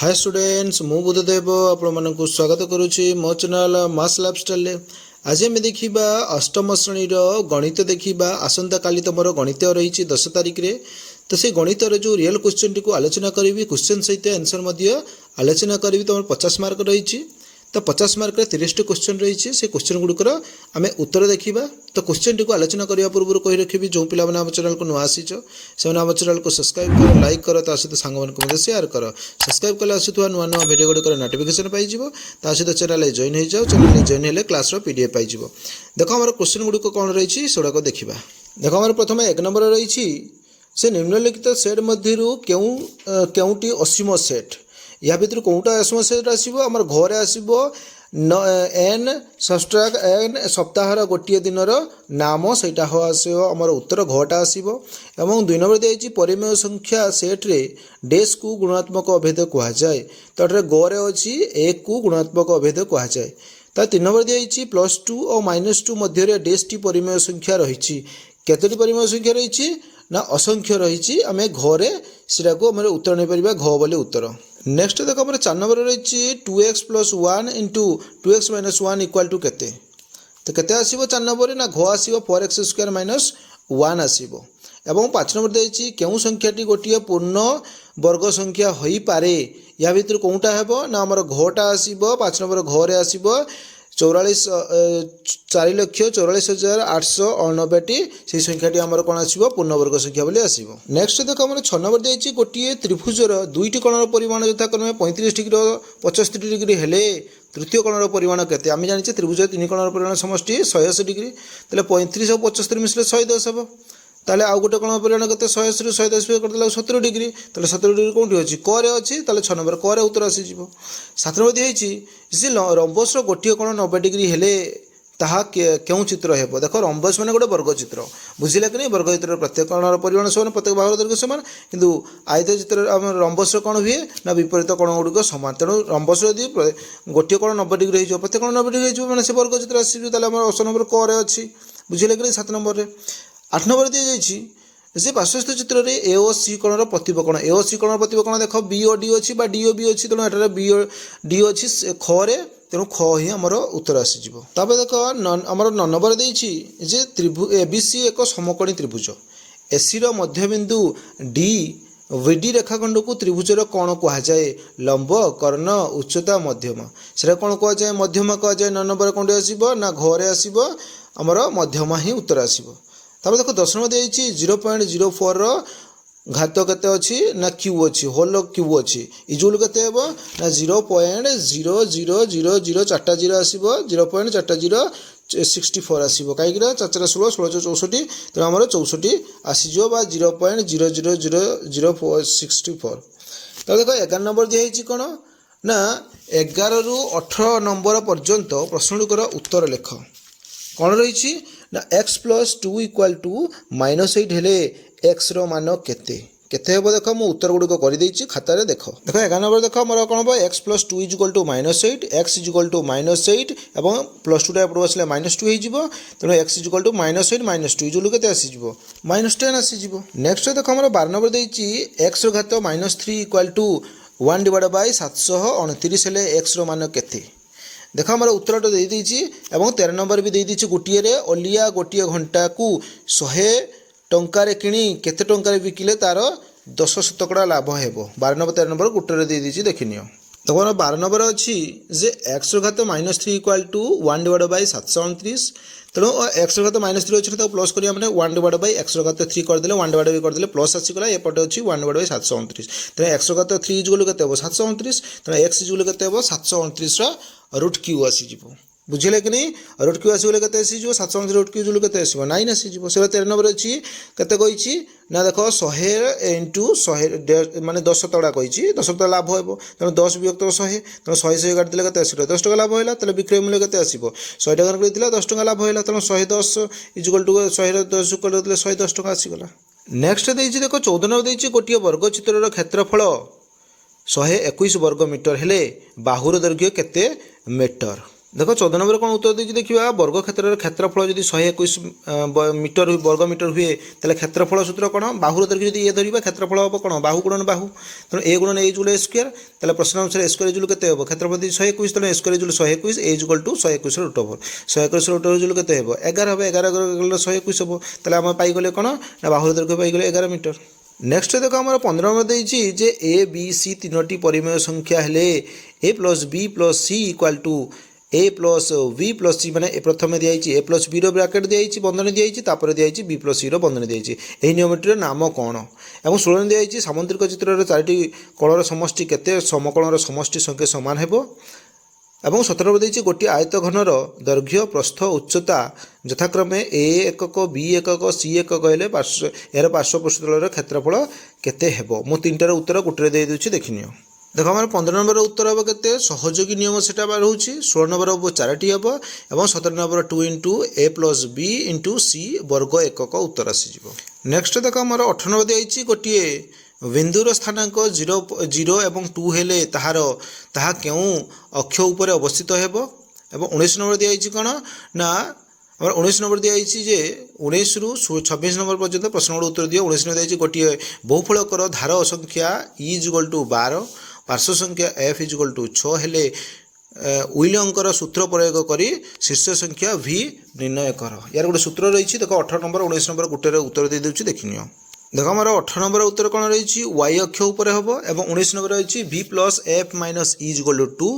Hi students मु बुद्धदेव आपण स्वागत करुच्ची मो चैनल मास लाइफस्टाइल। आज आम देखा अष्टम श्रेणी गणित देखा आसंता काली तुम गणित रही 10 तारिख रे। तो से गणित जो रियल क्वेश्चन टी आलोचना करी क्वेश्चन सहित आंसर आलोचना करी तुम 50 मार्क रही। तो 50 मार्क 30 क्वेश्चन रही से क्वेश्चन गुड़िकर आम उत्तर देखा। तो क्वेश्चन टी आलोचना करने पूर्व कही रखी जो पिला आम चैनल को नुआ आसीच से आम चैनल को सब्सक्राइब कर लाइक कर सहित सांग मान शेयर कर सब्सक्राइब कले आसुवा नुआ नुआ भिडियो गुड़िकर नोटिफिकेशन पाइज सहित चैनल जॉइन हो जाओ। चैनल जॉइन हेल्ले क्लास पीडीएफ पाइज। देख आम क्वेश्चन गुड़िक कौन रही सेगुड़ाक देखा। देख आम प्रथम 1 नंबर रही से निम्नलिखित सेट मध्य केउटी असीम सेट या भर कौटा असीम सेट आसो आम घरे आसो एन सब्सट्राक्ट एन सप्ताहर गोटे दिन नाम से आसर उत्तर घटा आसो। 2 नंबर दिखाई परिमेय संख्या सेट्रे डेस को गुणात्मक अभेद कहुए। तो गरे अच्छी 1 को गुणात्मक अभेद कहुए। 3 नंबर दिखाई +2 और -2 मध्य डेस टी परिमेय संख्या रही। केतोटी परिमेय संख्या रही ना असंख्य रही। आम घरे सीटा को उत्तर नहीं पार घ बोले उत्तर। नेक्स्ट देख आम 4 नंबर रही 2x + 1 × 2x - 1 = केते। तो केते आसीबो 4 नंबर ना घ आसीबो 4x² - 1 आसीबो। एवं 5 नंबर देछि केउ संख्याटी गोटे पूर्ण वर्ग संख्या होई पारे या भीतर कोउटा हेबो ना हमर घटा आसीबो 5 नंबर घरे आसीबो 4,44,889 से संख्याटी आमर कौन आसो पूर्णवर्ग संख्या बोली आसो। नेक्स्ट देख आम 6 नंबर देछि गोटे त्रिभुजर दुईटी कोणर परिमाण यथाक्रमे 35 डिग्री और 75 डिग्री हेले तृतीय कोणर परिमाण केते। आम जानिछे त्रिभुजर 3 कोणर परिमाण समष्टि 180 डिग्री। ताले 35 और 75 मिसले 110 हेबो। ताले आउ गोटे कोण परिमाण केते 180 ରୁ 110 करदेला 70 डिग्री। ताले 70 डिग्री कोठी अछि करे अछि। ताले 6 नंबर करे उत्तर आसी जिवो। 7 नंबर दिखाई जे रम्बस गोटे कोण 90 डिग्री हेले ताहा केउ चित्र हेबो। देखो रम्बस माने गोटे वर्ग चित्र बुझिला कि नहीं। वर्ग चित्र प्रत्येक कोणर परिमाण समान प्रत्येक बाहुर दैर्घ्य समान किंतु आयत चित्र आम रम्बस कोण हुए ना विपरीत कोण गुड़िक समान। तेणु रम्बस यदि गोटे कोण 90 डिग्री हो प्रत्येक कोण 90 डिग्री हो मैंने से वर्ग चित्र आसी ताले आम 8 नंबर करे अछि बुझिला कि नहीं। 7 नंबर रे 8 नंबर दी जाइए पार्श्वस्थ चित्र में ए और सी कोणर प्रतिपकोण ए और सी कोणर प्रतिपकोण देख बी और डी अच्छी डी ओ बी अच्छी तेणु एटार बी और डी अच्छी खरे तेणु ख ही आमर उत्तर आसीज। देख आमर 9 नंबर देजे त्रिभुज ए बी सी एक समकोणी त्रिभुज एसी मध्यबिंदु डी विडी रेखाखंड को त्रिभुजर कौन कहुए लंब कर्ण उच्चता मध्यम से कौन कहुए मध्यमा कहुए। 9 नंबर कौन आसो ना घरे आसो आमर मध्यमा ही उत्तर आसो। तब देखो 10 नंबर दिखाई 0.04 घात केते अच्छी ना क्यू अच्छी होल क्यू अच्छी इजुल केते हेबो ना 0.0000 चार्टा 0 आसीबो 0.4064 आसीबो कहीं 4 16 1664 तेणु आमर 64 आसीजो बा 0.000064। तब देखो 11 नंबर दिखाई कौन ना 11 ରୁ 18 नंबर पर्यंत प्रश्नगुड़िकर उत्तर लेख कौन रही ना x + 2 = -8 हेले x रो मान केते केते हेबो। देख मु उत्तर गुड़िक कर देछि खाता रे देख 11 नंबर देख मोर कोन हो x + 2 = -8 x = -8 एवं +2 टा एपड़ बसले -2 हे जिवो तेणु x = -8 - 2 इजुल केते आसी जिवो -10 आसी जिवो। नेक्स्ट देख मोर 12 नंबर देछि x रो घात -3 = 1/729 हेले x रो मान केते। देख आम उत्तर तो दे दीची एवं 13 नंबर भी दे दीची गोटे ओलिया गोटे घंटा को 100 टंकार किणी केते टंकार बिकिले तार 10% लाभ हेबो। 12 नंबर 13 नंबर गोटे दे दीची देखिनियो। देखो 12 नंबर अच्छी जे x रो घात -3 = 1/729 तेणु x रो घात -3 अच्छे तो प्लस करिया माने 1/x रो घात 3 करदेले 1/b करदेले प्लस आसीगला एपटे अच्छी 1/729 तेणु x रो घात 3 इजुगल केते हेबो 729 तेणु x इजुगल केते हेबो 729 √q आसीजिवो बुझिले कि नहीं। √q आसीगले केते आसीजिवो 729 √q इजुगल केते आसीबो 9 आसीजिवो। से 13 नंबर अछि केते कहिछि ना देखो 100 * 100 माने 10 तड़ा कहिछि 10 तड़ा लाभ हेबो तेणु 10 विभक्त 100 तेणु 100 काट देले केते आसीबो 10 टका लाभ होला तेले विक्रय मूल्य केते आसीबो 100 टका करितला 10 टका लाभ होला तेणु 110 = 100 10 कर देले 110 टका आसीगला। नेक्स्ट देछि देखो 14 नंबर देछि गोटे वर्ग चित्रर क्षेत्रफल 121 वर्ग मीटर हेले बाहुर दैर्घ्य केते मीटर। देख 14 नंबर कौन उत्तर देती देखा वर्ग क्षेत्र क्षेत्रफल जब 121 मीटर वर्ग मीटर हुए तेल क्षेत्रफल सूत्र कौन बाहु धरिक ये धरवा क्षेत्रफल हम कौन बाहु गुणन बाहु तेणु ए गुणन ए जुल ए स्क्वायर तेल प्रश्न अनुसार ए स्क्वायर जुल के क्षेत्रफल 121 तेणु ए स्क्वायर जुल 121 A equal to 121 root over 121 root over जुल के 11 हम 11 121 हम तेल आम पाइगले कौन ना बाहु दैर्घ्य पाइगले 11 मीटर। नेक्स्ट देख आम 15 नंबर देती जे ए बी सी तीनो परिमेय संख्या हेले A plus B plus C equal to A plus B plus C मैंने प्रथम दिखाई ए प्लस बी ब्राकेट दिखाई बंधन दिखाई दिखाई बी प्लस सी बंधन दिखाई नियमटीर नाम कौन और 16 दिखाई सामुद्रिक चित्र चारि कलर समष्टि केते समकलर समष्टि संख्या सामान हेबो एवं 17 नंबर देती गोटे आयत घनर दैर्घ्य प्रस्थ उच्चता यथाक्रमे ए एकक बी एकक सी एकक हेले यार पार्श्व पृष्ठतल क्षेत्रफल केते हेबो मु तीनटार उत्तर गोटे दे दूची देखिनियो। देख आम 15 नंबर उत्तर हम के सहयोगी नियम से रोच 16 नंबर हम 4टी हम और 17 नंबर 2 इंटू ए प्लस बी इंटू सी वर्ग एकक उत्तर आसीज। नेक्स्ट देख आम 18 नंबर दिखाई गोटे बिंदुर स्थानांक 0 एवं 2 हेले ताहार ताहा केउ अक्ष उपर अवस्थित हेबो एवं 19 नंबर दिखाई कौन ना आम 19 नंबर दिखाई जे 19 रु 26 नंबर पर्यंत प्रश्न उत्तर दियो। 19 नंबर दिखाई गोटे बहुफलकर धार संख्या इ इक्वल टू 12 पार्श्व संख्या एफ इक्वल टू 6 हेले विलियमकर सूत्र प्रयोग करी शीर्ष संख्या v निर्णय कर यार गोटे सूत्र रही देख 18 नंबर 19 नंबर गोटे उत्तर दे दूची देखिनियो। देख आम 18 नंबर उत्तर कौन रही y अक्ष उपर हम और 19 नंबर रही v plus F minus E equal to 2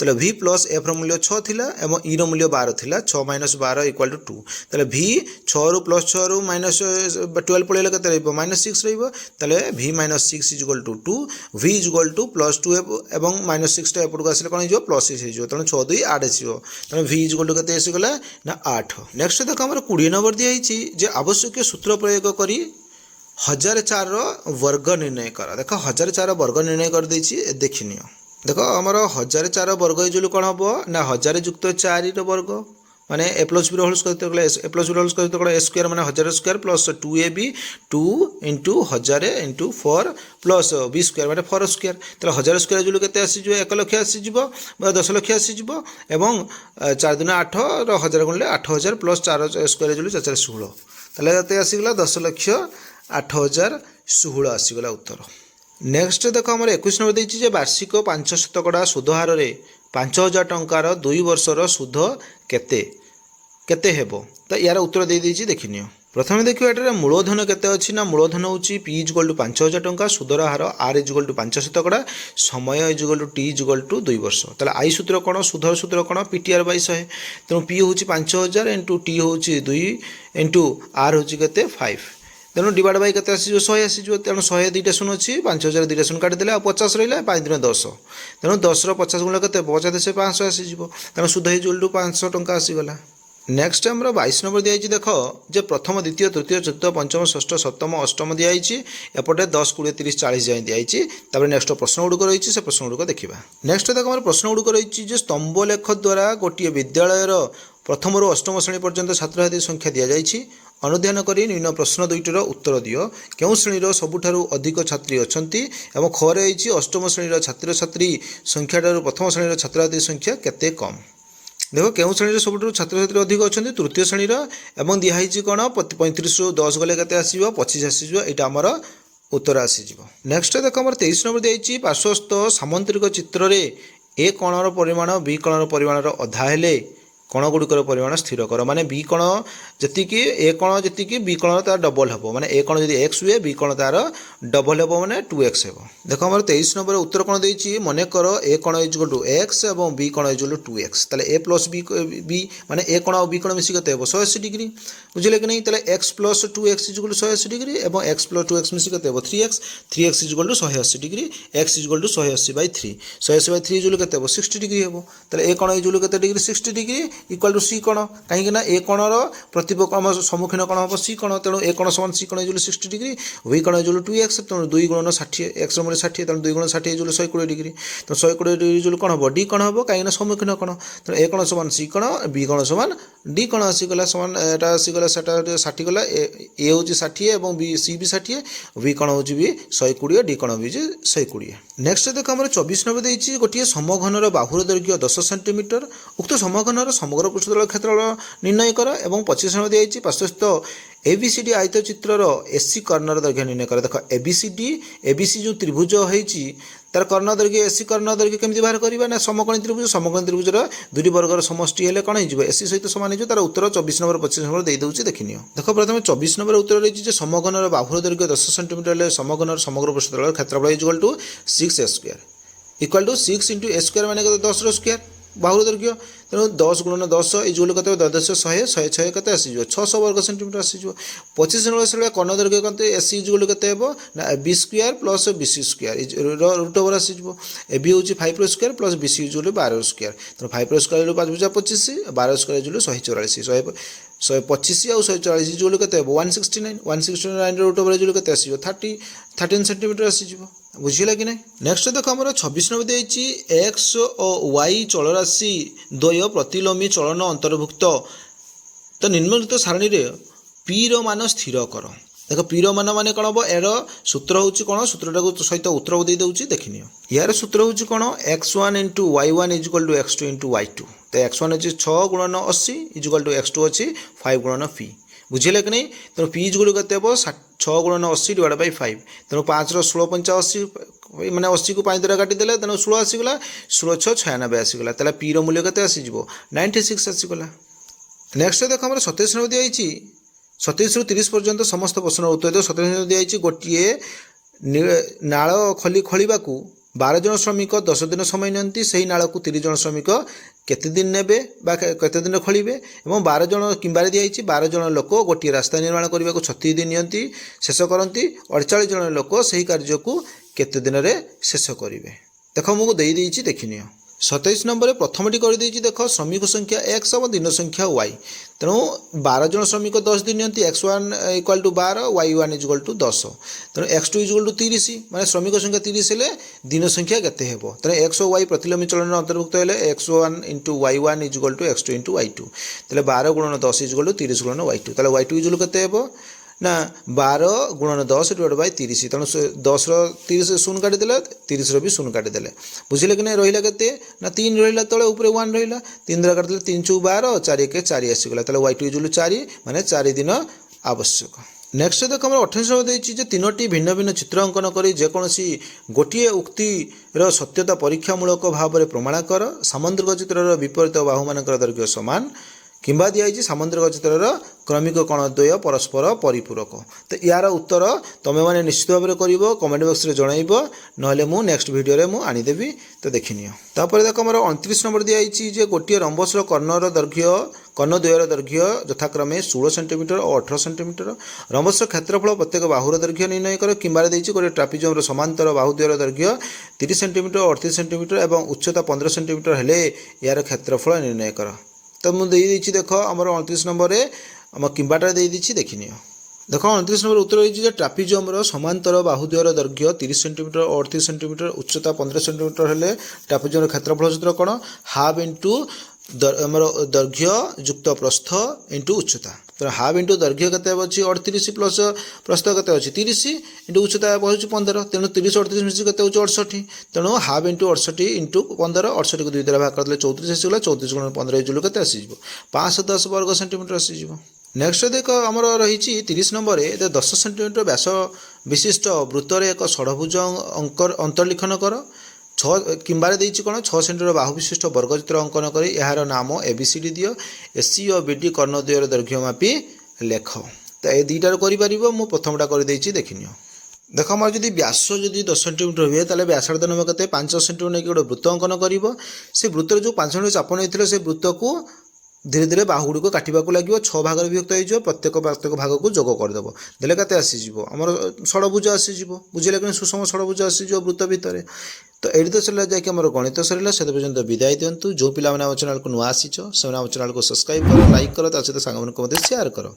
तेल v प्लस एफ मूल्य 6 थिला एवं इ मूल्य 12 थिला 6 माइनस 12 इक्वल टू 2 तेल v 6 रु प्लस 6 रु माइनस 12 पड़े के माइनस 6 रही v minus 6 equal to 2 v equal to plus 2 एवं माइनस 6 एपट को आसे कौन हो प्लस 6 हो तेणु 6 2 8 आसो तेणु v इक्वल टू के गला ना 8। नेक्स्ट देख आम 20 नंबर दिखाई आवश्यक सूत्र प्रयोग करी 1004 वर्ग निर्णय कर देख 1004 वर्ग निर्णय कर देखिनियो। देख आमर 1004 वर्ग इजुल कौन हम ना 1000 युक्त 4 वर्ग माने A plus B whole square A plus B whole square A square माने 1000 square plus 2ab 2 into 1000 into 4 plus B square माने 4 स्क्वायर तेल 1000 स्क्वायर जुल के आसीज 1 लाख आसीज 10 लाख आसीज एवं 4 दिन 8 1000 गुणिले 8000 प्लस 4 स्क्वायर जुल 4 16 तेल आसीगला 10 लक्ष 8016 आसीगला उत्तर। नेक्स्ट देख आम 21 नंबर देती वार्षिक 5% सुध हार 5000 टंकार 2 वर्षर सुध केते केते हेबो तो यार उत्तर दे देछि देखिनियो। प्रथम देखिए एटारे मूलधन केते अछि ना मूलधन होछि p इक्वल टू 5000 टंका सुधर हार r इक्वल टू 5% समय equal to t equal to 2 वर्ष ताले आई सूत्र कोन सुधर सूत्र कोन ptr बाय 100 तेणु p होछि 5000 इंटू t होछि 2 इंटू r होछि केते 5 तेणु डिवाइड बाय केते आसी 100 आसी तेणु 100 दुईटा शून्य अच्छी 5000 दुईटा शून्य काटिदेले 50 रहा 5 दिन 10 तेणु 10 50 गुण के 50 से 500 आसीज तेणु सुध इक्वल टू 500 टंका आसीगला। नेक्स्ट आम 22 नंबर दिखाई देख जे प्रथम द्वितीय तृतीय चतुर्थ पंचम षष्ठ सप्तम अष्टम दिखाई एपटे 10 20 30 40 जाए दिखाई नेक्स्ट प्रश्न गुड़िक रही से प्रश्न गुड़िक देखा। नेक्स्ट देख आम प्रश्न गुड़िक रही स्तंभ लेख द्वारा गोटे विद्यालयर प्रथम रु अष्टम श्रेणी पर्यंत छात्र छात्री संख्या दि जाइए अनुध्यान करी निम्न प्रश्न दुईटर उत्तर दियो केउं श्रेणीर सबुठारु अधिक छात्री अछंती एवं खरे होइछि अष्टम श्रेणीर छात्र छात्री संख्या ठारु प्रथम श्रेणीर छात्र छात्री संख्या केते कम। देखो केउं श्रेणीर सबुठारु छात्र छात्री अधिक अछंती तृतीय श्रेणीर एवं दिहाइछि कोन 35 रु 10 गले केते आसीबो 25 आसीबो एटा हमर उत्तर आसीजिवो। नेक्स्ट देखो हमर 23 नंबर दिहाइछि पार्श्वस्थ सामंत्रिक चित्र रे ए कोणर परिमाण बी कोणर परिमाणर अधा हेले कण गुड़िकर परिमाण स्थिर कर माने बी कण जी ए कण जी बी कण तार डबल हम माने ए कण जी एक्स हुए बी कण तार डबल हम माने 2x हे। देख आम 23 नंबर उत्तर कौन देती मन कर ए कण इक्वल टू एक्स और बी कण इक्वल टू 2x ताले ए प्लस बी माने ए कण और बी कण मिसिक केते 180 डिग्री बुझिले कि नहीं ताले X plus 2x equal to 180 डिग्री और एक्स प्लस 2x मिसिक केते 3x equal to 180 degree X equal to 180/3 180/3 equal केते 60 डिग्री हे ताले ए कण इक्वल केते degree 60 degree equal to C कोण कहीं ए कोणर प्रतिपक्ष आम सम्मुखीन कोण हम सी कोण तेणु ए कोण समान सी कोण इजुल 60 डिग्री वी कोण इजुल 2x तेणु 2 गुणन 60 x मूल्य 60 तेणु 2 गुणन 60 इजुल 120 डिग्री तो 120 डिग्री इजुल कोण हम डी कोण हम कहीं सम्मुखीन कोण तेणु ए कोण समान सी कोण बी कोण समान डी कोण आसीगला समान एटा आसीगला सेटा 60 गला ए होची 60 एवं बी सी भी 60 वी कोण होची भी 120 डी कोण भी 120 नेक्स्ट देखो हमर 24 नंबर देछि गोटिए समघनर बाहुर दैर्घ्य 10 सेंटीमीटर उक्त समघनर समग्र पृष्ठतल क्षेत्रफल निर्णय कर एवं 25 नंबर देछि पार्श्वस्थ एबीसीडी आयत चित्रर एसी कर्णर दैर्घ्य निर्णय कर देख एबीसी जो त्रिभुज होईछि तार कर्ण दैर्घ्य एसी कर्ण दैर्घ्य केमती बाहर करबा ना समकोणी त्रिभुजर दुई वर्गर समष्टि हेले कोन हिजबो एसी सहित समान हिजबो तार उत्तर 24 नंबर 25 नंबर दे दउछि देखिनियो देखो प्रथम 24 नंबर उत्तर रहिछि जे समघनर बाहुर दैर्घ्य 10 सेंटीमीटर हेले समघनर समग्र पृष्ठतल क्षेत्रफल equal to 6 square equal to 6 into A square माने 10 रो स्क्वायर बाहुर दैर्घ्य तेणु 10 गुणन 10 इजुअल कते 10 100 100 कते आसीजो 600 वर्ग सेंटीमीटर आसीजो 25 नंबर से कर्ण दैर्घ्य कते एसी इजुअल कते हेबो ना B square plus BC square root over आसीजो ए बी होची 5 रो स्क्वायर प्लस बीसी इजुअल 12 रो स्क्वायर तेणु 5 रो स्क्वायर 5 × 25 12 स्क्वायर इजुअल 144 125 और 144 इजुअल कते 169 रूट ओवर इजुअल कते आसीजो 13 सेंटीमीटर आसीजो बुझिला कि नहीं नेक्स्ट देखो हमर 26 नंबर देछि x और y चलराशि द्वय प्रतिलोमी चलन अंतर्भुक्त तो निम्नलिखित सारणी रे p रो मान स्थिर कर देखो p रो मान माने कोन हो एरो सूत्र होउची कोन सूत्रटा को सहित उत्तर दे दउची देखिनियो यार सूत्र होउची कोन x1 * y1 = x2 * y2 तो x1 अछि 6 × 80 = x2 अछि 5 × p बुझिले कि नहीं तेणु पी इजुअल कते हेबो 6 × 80 / 5 तेणु 5 रो 16 × 85 माने 80 को 5 द्वारा काटी देले तेणु 16 आसीगला 16 6 96 आसीगला तले पी रो मूल्य कते आसीजिवो 96 आसीगला नेक्स्ट देखो हमर 27 नंबर दियाइछि 27 रु 30 पर्यंत समस्त प्रश्न उत्तर दे 27 नंबर दियाइछि गोटिए नाळ खोलिबाकू 12 जन श्रमिक 10 दिन समय नियंती सही नाळ को 30 जन श्रमिक केते दिन नेबे बा केते दिन खोलिबे एवं 12 जन किंबारे दियाइछि 12 जन लोक गोटिए रास्ता निर्माण करबा को 36 दिन नियंती शेष करंती 48 जन लोक सही कार्य को केते दिन रे शेष करिवे देखो मु देई देइछि देखिनियो 27 नंबर प्रथमटी कर देइछि देखो श्रमिक संख्या x और दिन संख्या y तेणु 12 जन श्रमिक 10 दिन नियंती x1 = 12 y1 = 10 तेणु x2 = 30 माने श्रमिक संख्या 30 हेले दिन संख्या केते हेबो तेणु x और y प्रतिलोमी चलन अंतर्भुक्त हेले x1 * y1 = x2 * y2 तले 12 × 10 = 30 × y2 तले y2 = केते हेबो ना 12 × 10 / 30 तेणु 10 रो 30 शून्य काटी देले 30 रो भी शून्य काटी देले बुझिले कि नहीं रहिला केते ना 3 रहिला तळे ऊपर 1 रहिला 3 द्वारा काटी देले 3 × 12 4 × 4 आसीगला तले y2 = 4 माने 4 दिन आवश्यक नेक्स्ट देखो हम 28 नंबर देछि जे तीनोटी भिन्न भिन्न चित्र अंकन करी जे कोनसी गोटिए उक्ति रो सत्यता परीक्षामूलक भाव में प्रमाण कर सामुद्रिक चित्रर विपरीत बाहु मानकर दैर्घ्य समान किंबा दियाइछि सामुद्रिक चित्रर क्रमिक कण द्वय परस्पर परिपूरक तो यार उत्तर तमे माने निश्चित भाव में करिवो कमेंट बॉक्स रे जणाइबो नहले मु नेक्स्ट वीडियो रे मु आनी देबी तो देखिनियो तापर देखो हमर 29 नंबर दियाइछि जे गोटिए रंबस कर्णर दैर्घ्य कर्ण द्वयर दैर्घ्य यथाक्रमे 16 सेंटीमीटर और 18 सेंटीमीटर रंबस क्षेत्रफल प्रत्येक बाहुर दैर्घ्य निर्णय कर किंबा देइछि गोटे ट्रापिजियम रो समांतर बाहु द्वयर दैर्घ्य 30 सेंटीमीटर और 38 सेंटीमीटर एवं उच्चता 15 सेंटीमीटर हेले यार क्षेत्रफल निर्णय कर तो मुझे देछि देखो आमर 29 नंबर रे हम किंबाटा दे दीछि देखिनियो देखो 29 नंबर उत्तर रही जे ट्रापिजियम रो समांतर बाहुद्वयर दैर्घ्य 30 सेंटीमीटर और 38 सेंटीमीटर उच्चता 15 सेंटीमीटर हेले ट्रापिजियम क्षेत्रफल सूत्र कोन हाफ इंटू आमर दैर्घ्य युक्त प्रस्थ इंटू उच्चता तो हाफ इंटू दैर्घ्य केते अछि 38 प्लस प्रस्थ केते अछि 30 इंटू उच्चता होछि 15 तेणु 30 38 मिसी केते होछि 68 तेणु हाफ इंटू 68 इंटू 15 68 को 2 द्वारा भाग करले 34 आसीगला 34 × 15 जुल केते आसीजो 510 वर्ग सेंटीमीटर आसीजो नेक्स्ट देखो आमर रही 30 नंबर 10 सेंटीमीटर व्यास विशिष्ट वृत्तर एक षडभुज अंतर्लिखन कर 6 किंबारे देइछि कोन 6 सेंटीमीटर बाहु विशिष्ट वर्गचित्र अंकन करी यार नाम एबीसीडी दियो एसी और बीडी कर्ण द्वयर दैर्घ्य मापी लेख तो ए दुईटार करि परिबो मु प्रथमटा कर देइछि देखिनियो देखो हमर जदि व्यास जदि 10 सेंटीमीटर हुए ताले व्यासार्ध नाम कते 5 सेंटीमीटर नै गोटे वृत्त अंकन करिवो से वृत्तर जो 5 सेंटीमीटर चाप नैथिले से वृत्त को धीरे धीरे बाहुड़ी को काटिबा को लागिवो 6 भाग विभक्त हो प्रत्येक भाग को जोग करदेव देले कते आसीजिवो हमर षडभुज आसीजिवो बुझिले कि सुषम षडभुज आसीजिवो वृत्त भितर तो एटी तो सर जाकि आम गणित सरला से पर्यंत विदाय दिंतु। जो पिला आम चैनल को नुआ आसीच से आम चैनल को सब्सक्राइब कर, लाइक कर, सहित सांग सेयार कर।